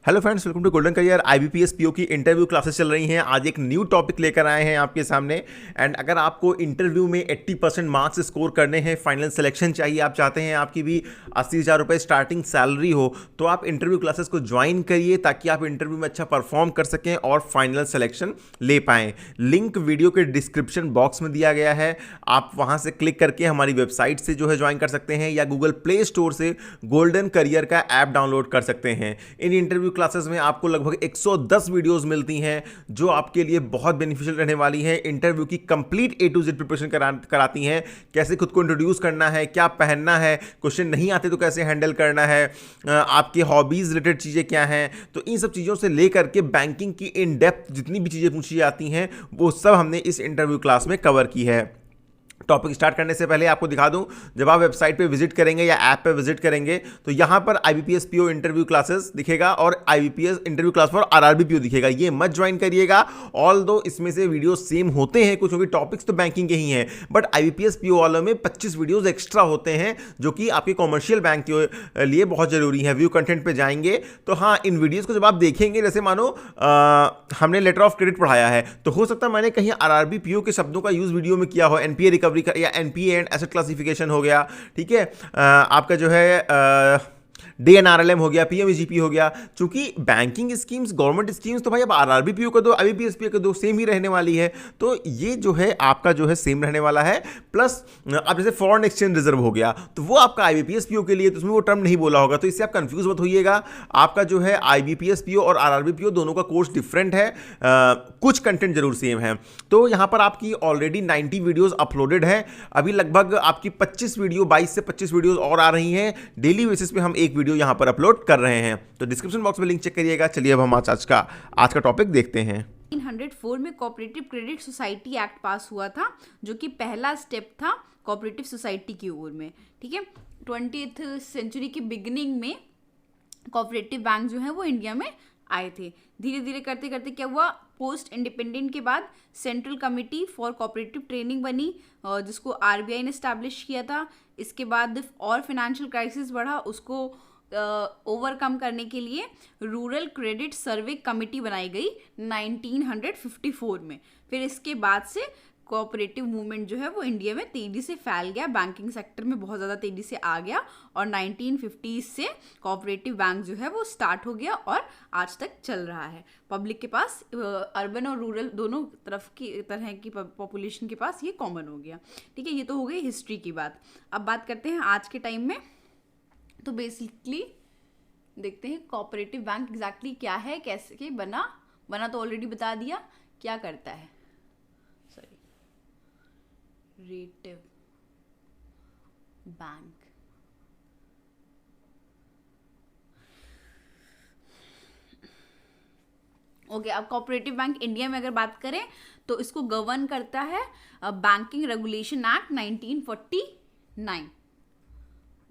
Hello friends, welcome to golden career. IBPS PO की interview classes चल रही हैं। आज एक न्यू टॉपिक लेकर आए हैं आपके सामने। एंड अगर आपको इंटरव्यू में 80% मार्क्स स्कोर करने हैं, फाइनल सिलेक्शन चाहिए, आप चाहते हैं आपकी भी 80,000 रुपये स्टार्टिंग सैलरी हो, तो आप इंटरव्यू क्लासेस को ज्वाइन करिए ताकि आप इंटरव्यू में अच्छा परफॉर्म कर सकें और फाइनल सिलेक्शन ले पाएँ। लिंक वीडियो के डिस्क्रिप्शन बॉक्स में दिया गया है, आप वहाँ से क्लिक करके हमारी वेबसाइट से जो है ज्वाइन कर सकते हैं या गूगल प्ले स्टोर से गोल्डन करियर का ऐप डाउनलोड कर सकते हैं। इन इंटरव्यू क्लासेस में आपको लगभग 110 वीडियोस मिलती हैं जो आपके लिए बहुत बेनिफिशियल रहने वाली हैं। इंटरव्यू की complete A to Z preparation कराती हैं, कैसे खुद को इंट्रोड्यूस करना है, क्या पहनना है, क्वेश्चन नहीं आते तो कैसे हैंडल करना है, आपके हॉबीज रिलेटेड चीज़ें क्या हैं। तो इन सब चीज़ों से लेकर के बैंकिंग की इन डेप्थ जितनी भी चीज़ें पूछी जाती हैं वो सब हमने इस इंटरव्यू क्लास में कवर की है। टॉपिक स्टार्ट करने से पहले आपको दिखा दूं, जब आप वेबसाइट पे विजिट करेंगे या ऐप पे विजिट करेंगे तो यहां पर IBPS PO इंटरव्यू क्लासेस दिखेगा और IBPS interview class for RRB PO दिखेगा। ये मत ज्वाइन करिएगा। ऑल दो इसमें से वीडियो सेम होते हैं कुछ, क्योंकि टॉपिक्स तो बैंकिंग के ही हैं, बट IBPS PO वालों में 25 वीडियोज एक्स्ट्रा होते हैं जो कि आपके कॉमर्शियल बैंक के लिए बहुत जरूरी है। व्यू कंटेंट पे जाएंगे तो हाँ, इन वीडियोज को जब आप देखेंगे, जैसे मानो हमने लेटर ऑफ क्रेडिट पढ़ाया है तो हो सकता है मैंने कहीं RRB PO के शब्दों का यूज वीडियो में किया हो, NPA रिकवरी या NPA एंड एसेट क्लासिफिकेशन हो गया, ठीक है, आपका जो है DNRLM हो गया, PMEGP हो गया। चूंकि बैंकिंग स्कीम्स, गवर्नमेंट स्कीम्स तो भाई अब RRB PO का दो, IBPS PO का दो सेम ही रहने वाली है, तो ये जो है आपका जो है सेम रहने वाला है। प्लस अब जैसे फॉरेन एक्सचेंज रिजर्व हो गया तो वो आपका IBPS PO के लिए, तो उसमें वो टर्म नहीं बोला होगा, तो इससे आप कंफ्यूज मत होइएगा। आपका जो है IBPS PO और RRB PO दोनों का कोर्स डिफरेंट है, कुछ कंटेंट जरूर सेम है। तो यहाँ पर आपकी ऑलरेडी 90 वीडियोज अपलोडेड है। अभी लगभग आपकी 25 वीडियो, 22 से 25 वीडियोज और आ रही हैं। डेली बेसिस पे हम एक वीडियो यहां पर अपलोड कर रहे हैं, तो डिस्क्रिप्शन बॉक्स में लिंक चेक करिएगा। चलिए अब हम आज का टॉपिक देखते हैं। 1904 में कोऑपरेटिव क्रेडिट सोसाइटी एक्ट पास हुआ था, जो कि पहला स्टेप था कोऑपरेटिव सोसाइटी की ओर में। ठीक है, 20th सेंचुरी की बिगिनिंग में कोऑपरेटिव बैंक जो है वो इंडिया में आए थे। धीरे धीरे करते करते क्या हुआ, पोस्ट इंडिपेंडेंट के बाद central committee for cooperative training बनी, जिसको RBI ने स्टैब्लिश किया था। इसके बाद और फाइनेंशियल क्राइसिस बढ़ा, उसको ओवरकम करने के लिए रूरल क्रेडिट सर्वे कमेटी बनाई गई 1954 में। फिर इसके बाद से कोऑपरेटिव मूवमेंट जो है वो इंडिया में तेज़ी से फैल गया, बैंकिंग सेक्टर में बहुत ज़्यादा तेज़ी से आ गया, और 1950 से कोऑपरेटिव बैंक जो है वो स्टार्ट हो गया और आज तक चल रहा है। पब्लिक के पास, अर्बन और रूरल दोनों तरह की पॉपुलेशन के पास ये कॉमन हो गया। ठीक है, ये तो हो गई हिस्ट्री की बात। अब बात करते हैं आज के टाइम में। तो बेसिकली देखते हैं कोऑपरेटिव बैंक एग्जैक्टली क्या है, कैसे बना तो ऑलरेडी बता दिया, क्या करता है। रेटिव बैंक ओके। अब कोऑपरेटिव बैंक इंडिया में अगर बात करें तो इसको गवर्न करता है banking regulation act 1949,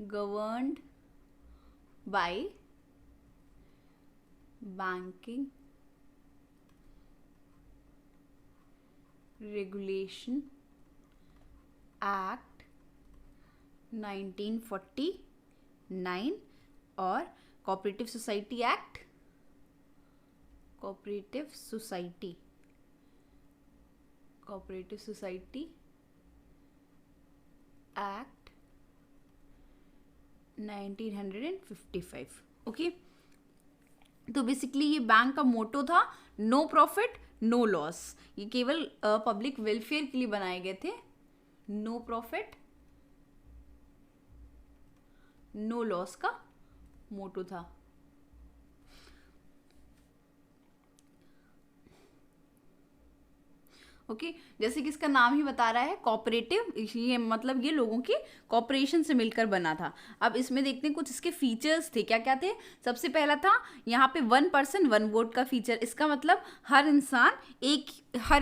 governed bye banking regulation act 1949 और cooperative society act, cooperative society act 1955। Okay, तो बेसिकली ये बैंक का मोटो था नो प्रॉफिट नो लॉस। ये केवल पब्लिक वेलफेयर के लिए बनाए गए थे। नो प्रॉफिट नो लॉस का मोटो था। ओके, जैसे कि इसका नाम ही बता रहा है कोऑपरेटिव, ये मतलब ये लोगों की कॉपरेशन से मिलकर बना था। अब इसमें देखते हैं कुछ इसके फीचर्स थे, क्या क्या थे। सबसे पहला था यहाँ पे 1 पर्सन 1 वोट का फीचर। इसका मतलब हर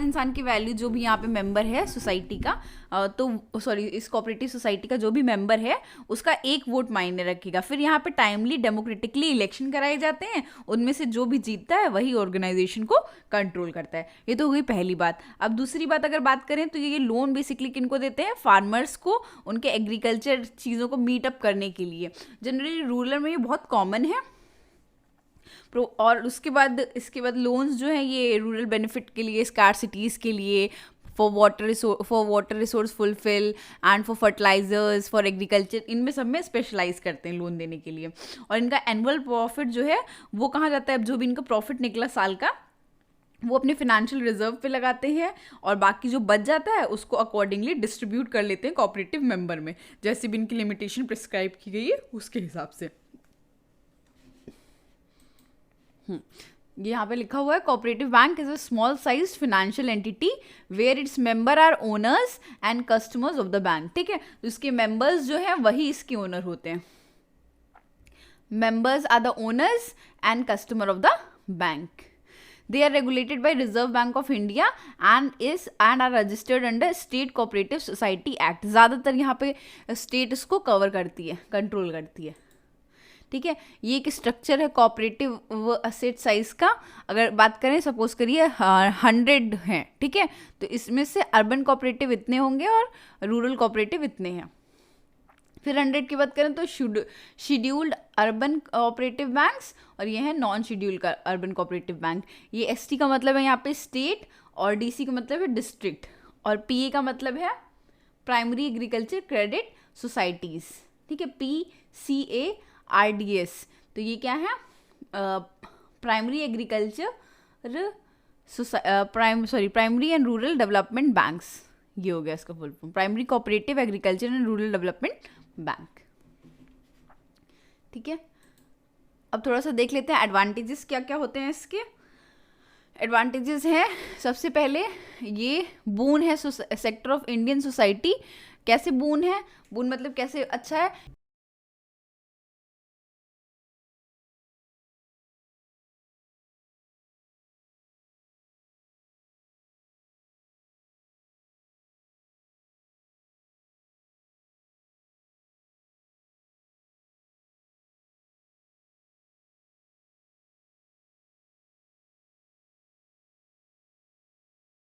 इंसान की वैल्यू, जो भी यहाँ पे मेंबर है सोसाइटी का, इस कोऑपरेटिव सोसाइटी का जो भी मेंबर है उसका 1 वोट मायने रखेगा। फिर यहाँ पे टाइमली डेमोक्रेटिकली इलेक्शन कराए जाते हैं, उनमें से जो भी जीतता है वही ऑर्गेनाइजेशन को कंट्रोल करता है। ये तो हो गई पहली बात। अब दूसरी बात अगर बात करें तो ये लोन बेसिकली किनको देते हैं, फार्मर्स को, उनके एग्रीकल्चर चीज़ों को मीट अप करने के लिए। जनरली रूरल में ये बहुत कॉमन है। और इसके बाद लोन्स जो हैं ये रूरल बेनिफिट के लिए, स्कार्सिटीज़ के लिए, for water resource fulfil and for fertilisers, for agriculture, इनमें सब में स्पेशलाइज करते हैं लोन देने के लिए। और इनका एनुअल प्रॉफिट जो है वो कहाँ जाता है, अब जो भी इनका प्रॉफिट निकला साल का वो अपने फिनेंशियल रिजर्व पे लगाते हैं और बाकी जो बच जाता है उसको अकॉर्डिंगली डिस्ट्रीब्यूट कर लेते हैं कोऑपरेटिव मेंबर में, जैसे भी इनकी लिमिटेशन प्रिस्क्राइब की गई है उसके हिसाब से। यहाँ पे लिखा हुआ है cooperative bank is a small size financial entity where its member are owners and customers of the bank. ठीक है, तो इसके मेंबर्स जो हैं वही इसके ओनर होते हैं। Members are the owners and customer of the bank. They are regulated by Reserve Bank of India and are registered under State Cooperative Society Act। ज़्यादातर यहाँ पे स्टेट इसको कवर करती है, कंट्रोल करती है। ठीक है, ये एक स्ट्रक्चर है कोऑपरेटिव असेट साइज का। अगर बात करें, सपोज करिए 100 हैं, ठीक है, तो इसमें से अर्बन कोऑपरेटिव इतने होंगे और रूरल कोऑपरेटिव इतने हैं। फिर 100 की बात करें तो शेड्यूल्ड अर्बन कोऑपरेटिव बैंक्स और ये है non scheduled urban cooperative bank. ये एसटी का मतलब है यहाँ पे स्टेट और डीसी का मतलब है डिस्ट्रिक्ट और पीए का मतलब है प्राइमरी एग्रीकल्चर क्रेडिट सोसाइटीज़। ठीक है, PCARDS, तो ये क्या है, primary agriculture primary and rural development banks, ये हो गया इसका full form, primary cooperative agriculture and rural development bank. ठीक है, अब थोड़ा सा देख लेते हैं एडवांटेजेस क्या क्या होते हैं इसके। एडवांटेजेस हैं, सबसे पहले ये बून है सेक्टर ऑफ इंडियन सोसाइटी। कैसे बून है, बून मतलब कैसे अच्छा है